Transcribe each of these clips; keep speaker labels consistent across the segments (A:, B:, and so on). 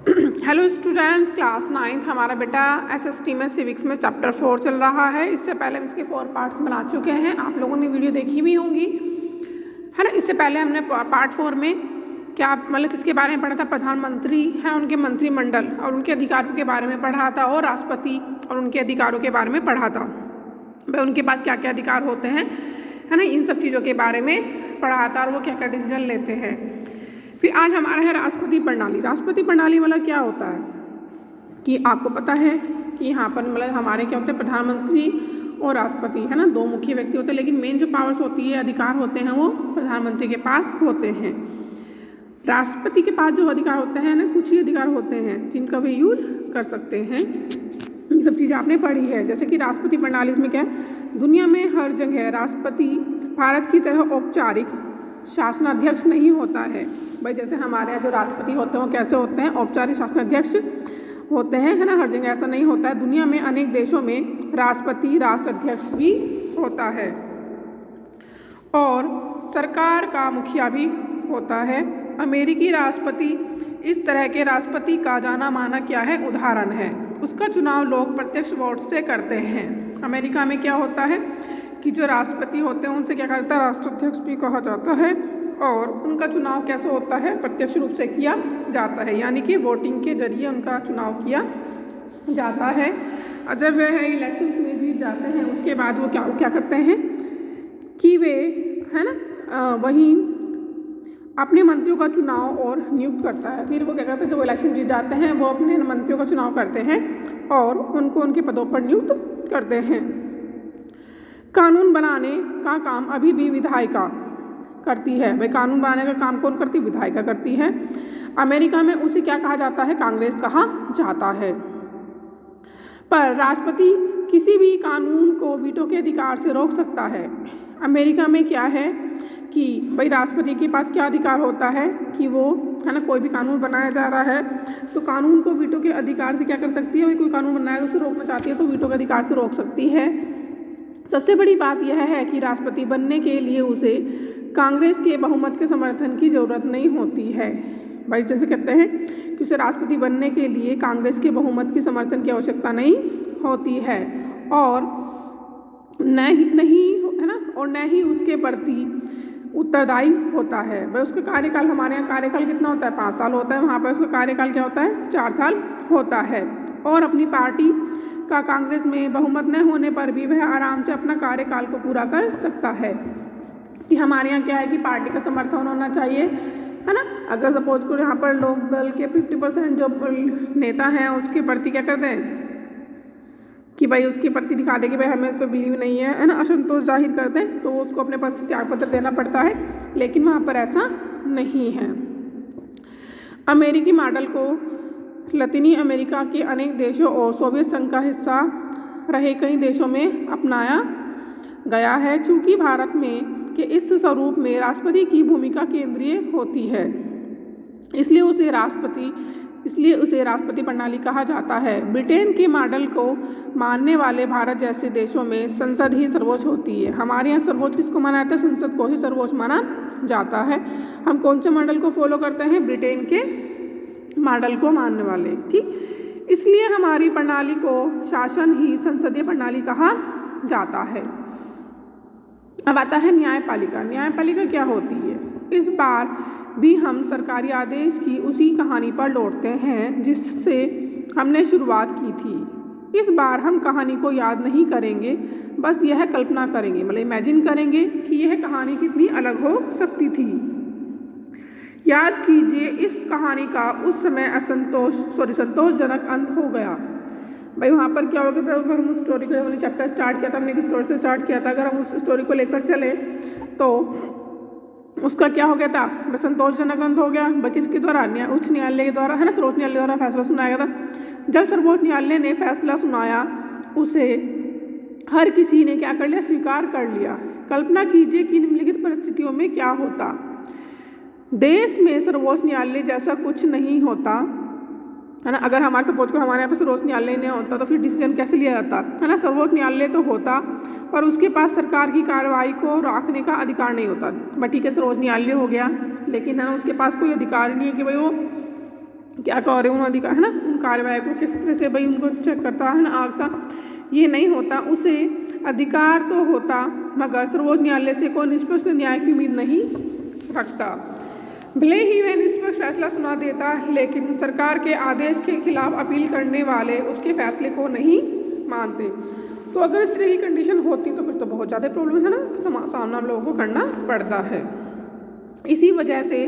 A: Hello students, class 9th हमारा बेटा SST में सिविक्स में चैप्टर 4 चल रहा है। इससे पहले हम इसके 4 पार्ट्स बना चुके हैं, आप लोगों ने वीडियो देखी भी होंगी, है ना। इससे पहले हमने पार्ट 4 में क्या मतलब किसके बारे में पढ़ा था, प्रधानमंत्री है उनके मंत्रिमंडल और उनके अधिकारों के बारे में पढ़ा था, और राष्ट्रपति और उनके अधिकारों के बारे में पढ़ा था। भाई उनके पास क्या क्या अधिकार होते हैं, है ना, इन सब चीज़ों के बारे में पढ़ा था और वो क्या क्या डिसीजन लेते हैं। फिर आज हमारा है राष्ट्रपति प्रणाली। राष्ट्रपति प्रणाली मतलब क्या होता है कि आपको पता है कि यहाँ पर मतलब हमारे क्या होते हैं, प्रधानमंत्री और राष्ट्रपति, है ना, दो मुख्य व्यक्ति होते हैं, लेकिन मेन जो पावर्स होती है, अधिकार होते हैं, वो प्रधानमंत्री के पास होते हैं। राष्ट्रपति के पास जो अधिकार होते हैं ना, कुछ ही अधिकार होते हैं जिनका वे यूज कर सकते हैं। ये सब चीज़ें आपने पढ़ी है। जैसे कि राष्ट्रपति प्रणाली में क्या है, दुनिया में हर जगह राष्ट्रपति भारत की तरह औपचारिक शासनाध्यक्ष नहीं होता है। भाई जैसे हमारे यहाँ जो राष्ट्रपति होते हैं वो कैसे होते हैं, औपचारिक शासनाध्यक्ष होते हैं, है ना। हर जगह ऐसा नहीं होता है। दुनिया में अनेक देशों में राष्ट्रपति राष्ट्राध्यक्ष भी होता है और सरकार का मुखिया भी होता है। अमेरिकी राष्ट्रपति इस तरह के राष्ट्रपति का जाना माना क्या है, उदाहरण है। उसका चुनाव लोग प्रत्यक्ष वोट से करते हैं। अमेरिका में क्या होता है कि जो राष्ट्रपति होते हैं उनसे क्या करता है, राष्ट्राध्यक्ष भी कहा जाता है, और उनका चुनाव कैसे होता है, प्रत्यक्ष रूप से किया जाता है, यानी कि वोटिंग के जरिए उनका चुनाव किया जाता है। और जब वह इलेक्शंस में जीत जाते हैं उसके बाद वो क्या करते हैं कि वे, है ना, वहीं अपने मंत्रियों का चुनाव और नियुक्त करता है। फिर वो क्या करते हैं, जब इलेक्शन जीत जाते हैं वो अपने मंत्रियों का चुनाव करते हैं और उनको उनके पदों पर नियुक्त करते हैं। कानून बनाने का काम अभी भी विधायिका करती है। भाई कानून बनाने का काम कौन करती है, विधायिका करती है। अमेरिका में उसे क्या कहा जाता है, कांग्रेस कहा जाता है। पर राष्ट्रपति किसी भी कानून को वीटो के अधिकार से रोक सकता है। अमेरिका में क्या है कि भाई राष्ट्रपति के पास क्या अधिकार होता है कि वो, है ना, कोई भी कानून बनाया जा रहा है तो कानून को वीटो के अधिकार से क्या कर सकती है, भाई कोई कानून बनाया तो उसे रोकना चाहती है तो वीटो के अधिकार से रोक सकती है। सबसे बड़ी बात यह है कि राष्ट्रपति बनने के लिए उसे कांग्रेस के बहुमत के समर्थन की ज़रूरत नहीं होती है। भाई जैसे कहते हैं कि उसे राष्ट्रपति बनने के लिए कांग्रेस के बहुमत की समर्थन की आवश्यकता नहीं होती है, और नहीं है ना, और न ही उसके प्रति उत्तरदायी होता है। भाई उसका कार्यकाल, हमारे यहाँ कार्यकाल कितना होता है, 5 साल होता है, वहाँ पर उसका कार्यकाल क्या होता है, 4 साल होता है। और अपनी पार्टी का कांग्रेस में बहुमत न होने पर भी वह आराम से अपना कार्यकाल को पूरा कर सकता है। कि हमारे यहाँ क्या है कि पार्टी का समर्थन होना चाहिए, है ना। अगर सपोज करो यहाँ पर लोक दल के 50% जो नेता हैं उसके प्रति क्या करते हैं कि भाई उसके प्रति दिखा दे कि भाई हमें इस पर बिलीव नहीं है ना, असंतोष जाहिर कर दें तो उसको अपने पास त्यागपत्र देना पड़ता है, लेकिन वहाँ पर ऐसा नहीं है। अमेरिकी मॉडल को लतीनी अमेरिका के अनेक देशों और सोवियत संघ का हिस्सा रहे कई देशों में अपनाया गया है। चूँकि भारत में के इस स्वरूप में राष्ट्रपति की भूमिका केंद्रीय होती है, इसलिए उसे राष्ट्रपति प्रणाली कहा जाता है। ब्रिटेन के मॉडल को मानने वाले भारत जैसे देशों में संसद ही सर्वोच्च होती है। हमारे यहाँ सर्वोच्च किसको माना जाता है, संसद को ही सर्वोच्च माना जाता है। हम कौन से मॉडल को फॉलो करते हैं, ब्रिटेन के मॉडल को मानने वाले, ठीक। इसलिए हमारी प्रणाली को शासन ही संसदीय प्रणाली कहा जाता है। अब आता है न्यायपालिका। न्यायपालिका क्या होती है, इस बार भी हम सरकारी आदेश की उसी कहानी पर लौटते हैं जिससे हमने शुरुआत की थी। इस बार हम कहानी को याद नहीं करेंगे, बस यह कल्पना करेंगे, मतलब इमेजिन करेंगे कि यह कहानी कितनी अलग हो सकती थी। याद कीजिए इस कहानी का उस समय संतोषजनक अंत हो गया। भाई वहाँ पर क्या हो गया, अगर हम उस स्टोरी को, हमने चैप्टर स्टार्ट किया था, हमने एक स्टोरी से स्टार्ट किया था, अगर हम उस स्टोरी को लेकर चले तो उसका क्या हो गया था, संतोषजनक अंत हो गया। भाई किसके द्वारा, उच्च न्यायालय के द्वारा, है ना, सर्वोच्च न्यायालय द्वारा फैसला सुनाया गया था। जब सर्वोच्च न्यायालय ने फैसला सुनाया उसे हर किसी ने क्या कर लिया, स्वीकार कर लिया। कल्पना कीजिए कि निम्नलिखित परिस्थितियों में क्या होता। देश में सर्वोच्च न्यायालय जैसा कुछ नहीं होता, है ना। अगर हमारे सपोज को हमारे यहाँ पर सर्वोच्च न्यायालय नहीं होता तो फिर डिसीजन कैसे लिया जाता, है ना। सर्वोच्च न्यायालय तो होता पर उसके पास सरकार की कार्रवाई को रोकने का अधिकार नहीं होता। बट ठीक है, सर्वोच्च न्यायालय हो गया, लेकिन है ना उसके पास कोई अधिकार नहीं है कि भाई वो क्या कह रहे हैं उन अधिकार है ना उन कार्यवाही को किस तरह से भाई उनको चेक करता है ना आंकता, ये नहीं होता। उसे अधिकार तो होता मगर सर्वोच्च न्यायालय से कोई निष्पक्ष न्याय की उम्मीद नहीं रखता। भले ही वह निष्पक्ष फैसला सुना देता लेकिन सरकार के आदेश के खिलाफ अपील करने वाले उसके फैसले को नहीं मानते। तो अगर इस तरह की कंडीशन होती तो फिर तो बहुत ज़्यादा प्रॉब्लम है ना सामना लोगों को करना पड़ता है। इसी वजह से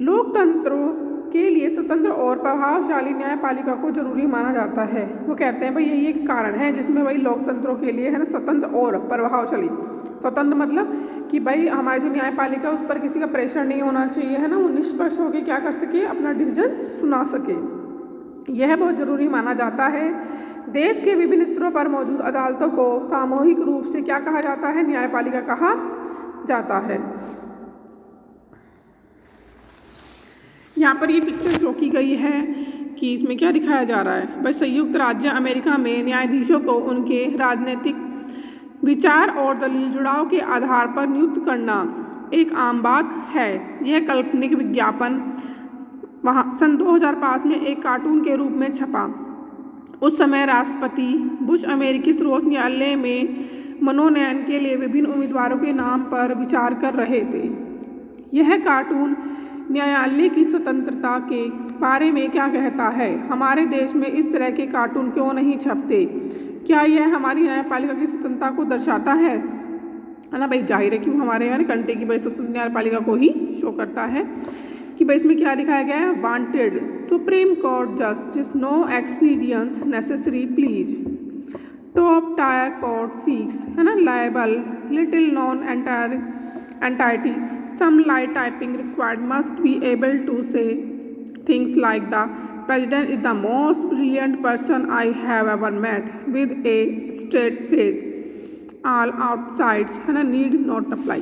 A: लोकतंत्रों के लिए स्वतंत्र और प्रभावशाली न्यायपालिका को जरूरी माना जाता है। वो कहते हैं भाई यही एक कारण है जिसमें भाई लोकतंत्रों के लिए है ना स्वतंत्र और प्रभावशाली। स्वतंत्र मतलब कि भाई हमारी जो न्यायपालिका उस पर किसी का प्रेशर नहीं होना चाहिए है ना, वो निष्पक्ष होकर क्या कर सके अपना डिसीजन सुना सके, यह बहुत ज़रूरी माना जाता है। देश के विभिन्न स्तरों पर मौजूद अदालतों को सामूहिक रूप से क्या कहा जाता है, न्यायपालिका कहा जाता है। यहाँ पर ये पिक्चर शो की गई है कि इसमें क्या दिखाया जा रहा है, भाई संयुक्त राज्य अमेरिका में न्यायाधीशों को उनके राजनीतिक विचार और दलील जुड़ाव के आधार पर नियुक्त करना एक आम बात है। यह काल्पनिक विज्ञापन वहाँ सन 2005 में एक कार्टून के रूप में छपा। उस समय राष्ट्रपति बुश अमेरिकी सर्वोच्च न्यायालय में मनोनयन के लिए विभिन्न उम्मीदवारों के नाम पर विचार कर रहे थे। यह कार्टून न्यायालय की स्वतंत्रता के बारे में क्या कहता है, हमारे देश में इस तरह के कार्टून क्यों नहीं छपते, क्या यह हमारी न्यायपालिका की स्वतंत्रता को दर्शाता है ना भाई। जाहिर है कि वो हमारे यहाँ कंट्री की भाई स्वतंत्र न्यायपालिका को ही शो करता है कि भाई इसमें क्या दिखाया गया है, wanted supreme court justice no experience necessary please top tier court seeks है ना liable little non entity some light typing required must be able to say things like the president is the most brilliant person I have ever met with a straight face all outsides है ना need not apply।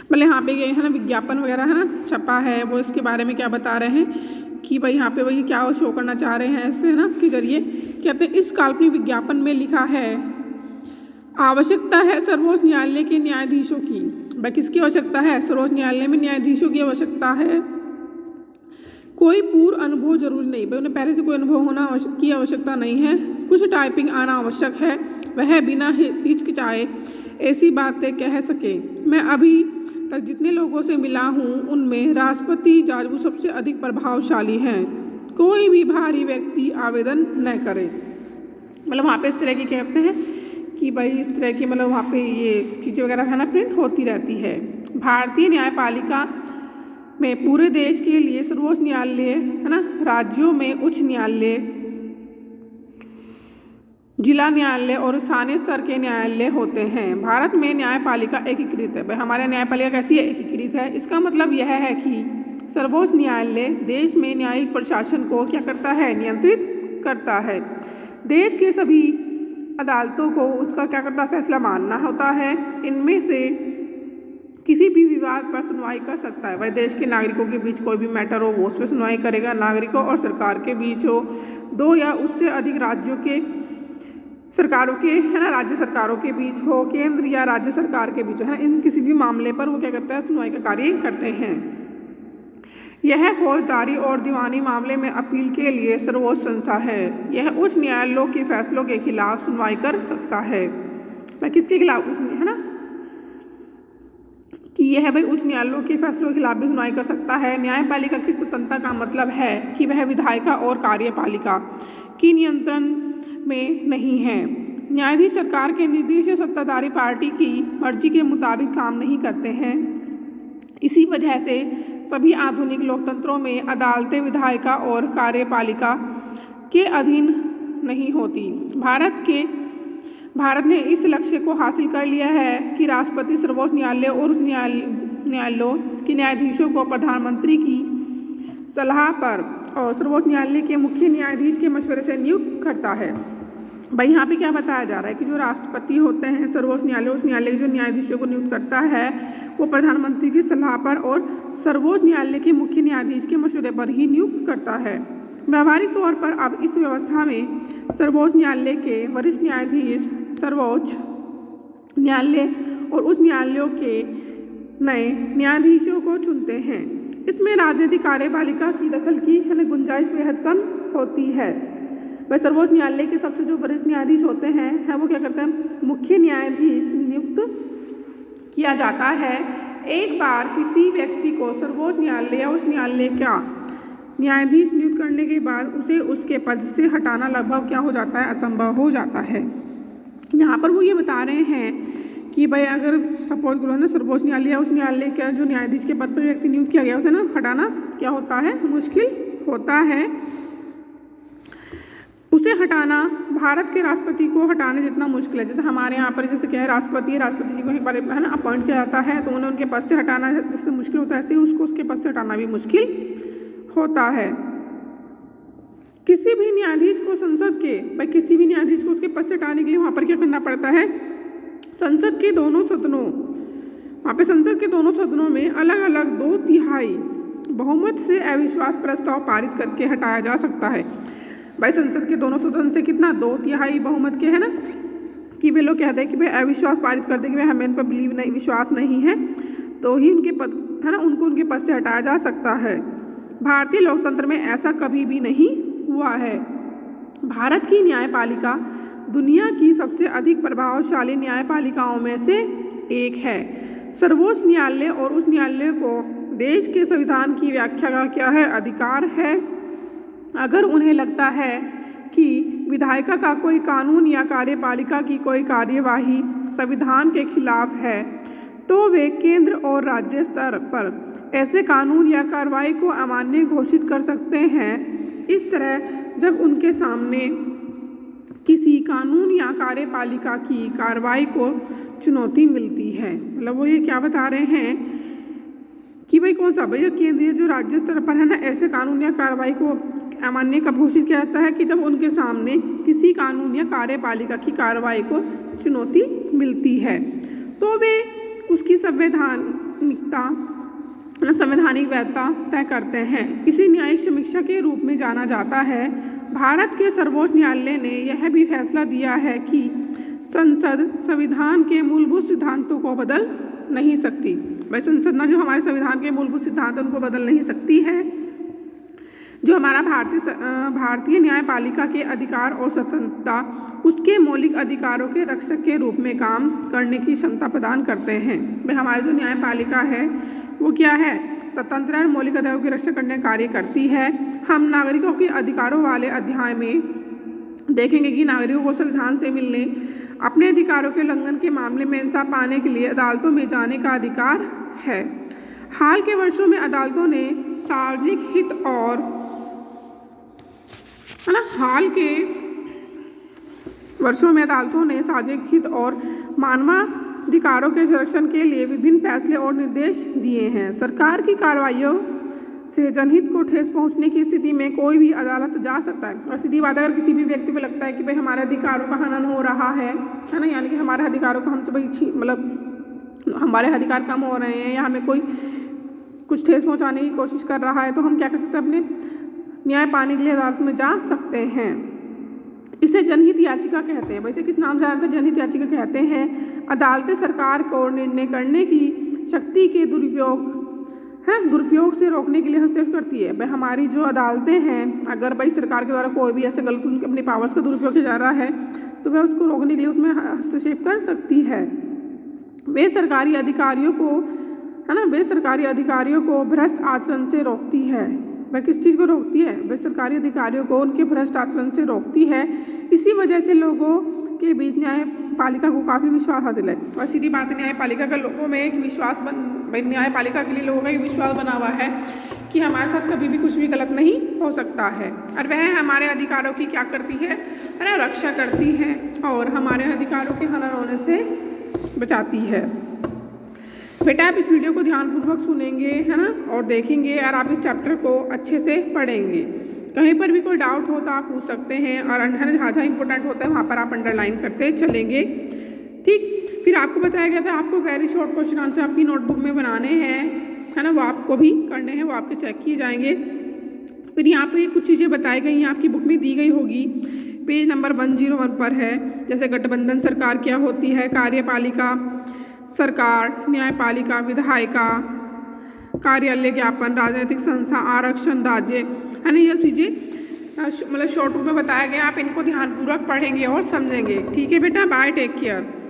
A: मतलब यहाँ पे ये है ना विज्ञापन वगैरह है ना छपा है, वो इसके बारे में क्या बता रहे हैं कि भाई यहाँ पे वही क्या वो शो करना चाह रहे हैं ऐसे है ना के जरिए कहते हैं इस काल्पनिक विज्ञापन में लिखा है आवश्यकता है सर्वोच्च न्यायालय के न्यायाधीशों की। भाई किसकी आवश्यकता है, सर्वोच्च न्यायालय में न्यायाधीशों की आवश्यकता है। कोई पूर्व अनुभव जरूरी नहीं, भाई उन्हें पहले से कोई अनुभव होना की आवश्यकता नहीं है। कुछ टाइपिंग आना आवश्यक है, वह बिना हिचकिचाए ऐसी बातें कह सके। मैं अभी तक जितने लोगों से मिला हूँ उनमें राष्ट्रपति जाजू सबसे अधिक प्रभावशाली हैं। कोई भी भारी व्यक्ति आवेदन न करे। मतलब वहाँ पे इस तरह की कहते हैं कि भाई इस तरह की मतलब वहाँ पे ये चीज़ें वगैरह है ना प्रिंट होती रहती है। भारतीय न्यायपालिका में पूरे देश के लिए सर्वोच्च न्यायालय है ना, राज्यों में उच्च न्यायालय, जिला न्यायालय और स्थानीय स्तर के न्यायालय होते हैं। भारत में न्यायपालिका एकीकृत है। भाई हमारे न्यायपालिका कैसी है, एकीकृत है। इसका मतलब यह है कि सर्वोच्च न्यायालय देश में न्यायिक प्रशासन को क्या करता है, नियंत्रित करता है। देश के सभी अदालतों को उसका क्या करता फैसला मानना होता है। इनमें से किसी भी विवाद पर सुनवाई कर सकता है। वह देश के नागरिकों के बीच कोई भी मैटर हो वो उस पर सुनवाई करेगा। नागरिकों और सरकार के बीच हो, दो या उससे अधिक राज्यों के सरकारों के है ना, राज्य सरकारों के बीच हो, केंद्र या राज्य सरकार के बीच हो, है ना, इन किसी भी मामले पर वो क्या करता है, सुनवाई का कार्य करते हैं। यह फौजदारी और दीवानी मामले में अपील के लिए सर्वोच्च संस्था है। यह उच्च न्यायालयों के फैसलों के खिलाफ सुनवाई कर सकता है। भाई किसके खिलाफ, उस है ना कि यह भाई उच्च न्यायालयों के फैसलों के खिलाफ भी सुनवाई कर सकता है। न्यायपालिका की स्वतंत्रता का मतलब है कि वह विधायिका और कार्यपालिका की नियंत्रण में नहीं है। न्यायाधीश सरकार के निर्देश या सत्ताधारी पार्टी की मर्जी के मुताबिक काम नहीं करते हैं। इसी वजह से सभी आधुनिक लोकतंत्रों में अदालतें विधायिका और कार्यपालिका के अधीन नहीं होती। भारत ने इस लक्ष्य को हासिल कर लिया है कि राष्ट्रपति सर्वोच्च न्यायालय और उस न्यायालयों के न्यायाधीशों को प्रधानमंत्री की सलाह पर और सर्वोच्च न्यायालय के मुख्य न्यायाधीश के मशवरे से नियुक्त करता है। भाई यहाँ पे क्या बताया जा रहा है कि जो राष्ट्रपति होते हैं सर्वोच्च न्यायालय, उस न्यायालय के जो न्यायाधीशों को नियुक्त करता है वो प्रधानमंत्री की सलाह पर और सर्वोच्च न्यायालय के मुख्य न्यायाधीश के मशवरे पर ही नियुक्त करता है। व्यावहारिक तौर पर अब इस व्यवस्था में सर्वोच्च न्यायालय के वरिष्ठ न्यायाधीश सर्वोच्च न्यायालय और उच्च न्यायालयों के नए न्यायाधीशों को चुनते हैं। इसमें राजनीतिक कार्यपालिका की दखल की गुंजाइश बेहद कम होती है। वह सर्वोच्च न्यायालय के सबसे जो वरिष्ठ न्यायाधीश होते हैं वो क्या करते हैं, मुख्य न्यायाधीश नियुक्त किया जाता है। एक बार किसी व्यक्ति को सर्वोच्च न्यायालय या उस न्यायालय का न्यायाधीश नियुक्त करने के बाद उसे उसके पद से हटाना लगभग क्या हो जाता है, असंभव हो जाता है। यहाँ पर वो ये बता रहे हैं कि भाई अगर सपोज करो ना सर्वोच्च न्यायालय या उस न्यायालय का जो न्यायाधीश के पद पर व्यक्ति नियुक्त किया गया उसे ना हटाना क्या होता है, मुश्किल होता है। उसे हटाना भारत के राष्ट्रपति को हटाने जितना मुश्किल है। जैसे हमारे यहाँ पर जैसे क्या है, राष्ट्रपति जी को एक बार है ना अपॉइंट किया जाता है तो उन्हें उनके पद से हटाना जिससे मुश्किल होता है, ऐसे ही उसको उसके पद से हटाना भी मुश्किल होता है। किसी भी न्यायाधीश को संसद के भाई किसी भी न्यायाधीश को उसके पद से हटाने के लिए वहाँ पर क्या करना पड़ता है, संसद के दोनों सदनों वहाँ पे संसद के दोनों सदनों में अलग अलग 2/3 बहुमत से अविश्वास प्रस्ताव पारित करके हटाया जा सकता है। भाई संसद के दोनों सदन से कितना, 2/3 बहुमत के है ना, कि वे लोग कहते हैं कि भाई अविश्वास पारित कर दे कि भाई हमें इन पर विश्वास नहीं है, तो ही उनके पद है ना उनको उनके पद से हटाया जा सकता है। भारतीय लोकतंत्र में ऐसा कभी भी नहीं हुआ है। भारत की न्यायपालिका दुनिया की सबसे अधिक प्रभावशाली न्यायपालिकाओं में से एक है। सर्वोच्च न्यायालय और उस न्यायालय को देश के संविधान की व्याख्या का क्या है, अधिकार है। अगर उन्हें लगता है कि विधायिका का कोई कानून या कार्यपालिका की कोई कार्यवाही संविधान के खिलाफ है तो वे केंद्र और राज्य स्तर पर ऐसे कानून या कार्रवाई को अमान्य घोषित कर सकते हैं। इस तरह जब उनके सामने किसी कानून या कार्यपालिका की कार्रवाई को चुनौती मिलती है, मतलब वो ये क्या बता रहे हैं कि भाई कौन सा, भैया केंद्रीय जो राज्य स्तर पर है ना ऐसे कानून या कार्रवाई को अमान्य कब घोषित किया जाता है कि जब उनके सामने किसी कानून या कार्यपालिका की कार्रवाई को चुनौती मिलती है तो वे उसकी संवैधानिक वैधता तय करते हैं। इसे न्यायिक समीक्षा के रूप में जाना जाता है। भारत के सर्वोच्च न्यायालय ने यह भी फैसला दिया है कि संसद संविधान के मूलभूत सिद्धांतों को बदल नहीं सकती। भाई संसद ना जो हमारे संविधान के मूलभूत सिद्धांत उनको बदल नहीं सकती है। जो हमारा भारतीय न्यायपालिका के अधिकार और स्वतंत्रता उसके मौलिक अधिकारों के रक्षक के रूप में काम करने की क्षमता प्रदान करते हैं। भाई हमारी जो न्यायपालिका है वो क्या है, स्वतंत्र और मौलिक अधिकारों की रक्षा करने का कार्य करती है। हम नागरिकों के अधिकारों वाले अध्याय में देखेंगे कि नागरिकों को संविधान से मिलने अपने अधिकारों के उल्लंघन के मामले में इंसाफ पाने के लिए अदालतों में जाने का अधिकार है। हाल के वर्षों में अदालतों ने सार्वजनिक हित और मानवाधिकारों के संरक्षण के लिए विभिन्न फैसले और निर्देश दिए हैं। सरकार की कार्रवाइयों से जनहित को ठेस पहुंचने की स्थिति में कोई भी अदालत जा सकता है। और सीधी बात, अगर किसी भी व्यक्ति को लगता है कि भाई हमारे अधिकारों का हनन हो रहा है ना, यानी कि हमारे अधिकारों को हमसे भाई मतलब हमारे अधिकार कम हो रहे हैं या हमें कोई कुछ ठेस पहुंचाने की कोशिश कर रहा है, तो हम क्या कर सकते हैं, अपने न्याय पाने के लिए अदालत में जा सकते हैं। इसे जनहित याचिका कहते हैं। वैसे किस नाम से आता है, जनहित याचिका कहते हैं। अदालतें सरकार को निर्णय करने की शक्ति के दुरुपयोग से रोकने के लिए हस्तक्षेप करती है। भाई हमारी जो अदालतें हैं, अगर भाई सरकार के द्वारा कोई भी ऐसे गलत उनके अपनी पावर्स का दुरुपयोग किया जा रहा है तो वह उसको रोकने के लिए उसमें हस्तक्षेप कर सकती है। वे सरकारी अधिकारियों को भ्रष्ट आचरण से रोकती है। वह किस चीज़ को रोकती है, वह सरकारी अधिकारियों को उनके भ्रष्ट आचरण से रोकती है। इसी वजह से लोगों के बीच न्यायपालिका को काफ़ी विश्वास हासिल है। और सीधी बात है, न्यायपालिका का लोगों में एक विश्वास न्यायपालिका के लिए लोगों का एक विश्वास बना हुआ है कि हमारे साथ कभी भी कुछ भी गलत नहीं हो सकता है। और वह हमारे अधिकारों की क्या करती है ना, रक्षा करती है और हमारे अधिकारों के हनन होने से बचाती है। बेटा आप इस वीडियो को ध्यानपूर्वक सुनेंगे है ना, और देखेंगे और आप इस चैप्टर को अच्छे से पढ़ेंगे। कहीं पर भी कोई डाउट हो तो आप पूछ सकते हैं, और जहाँ जहाँ इंपॉर्टेंट होता है वहाँ पर आप अंडरलाइन करते चलेंगे। ठीक, फिर आपको बताया गया था आपको वेरी शॉर्ट क्वेश्चन आंसर आपकी नोटबुक में बनाने हैं है ना, वो आपको भी करने हैं, वो आपके चेक किए जाएंगे। फिर यहाँ पर कुछ चीज़ें बताई गई हैं, आपकी बुक में दी गई होगी, पेज नंबर 101 पर है। जैसे गठबंधन सरकार क्या होती है, कार्यपालिका सरकार, न्यायपालिका विधायिका, कार्यालय ज्ञापन, राजनीतिक संस्था, आरक्षण, राज्य, है ना, ये चीज़ें मतलब शॉर्ट रूप में बताया गया। आप इनको ध्यानपूर्वक पढ़ेंगे और समझेंगे। ठीक है बेटा, बाय, टेक केयर।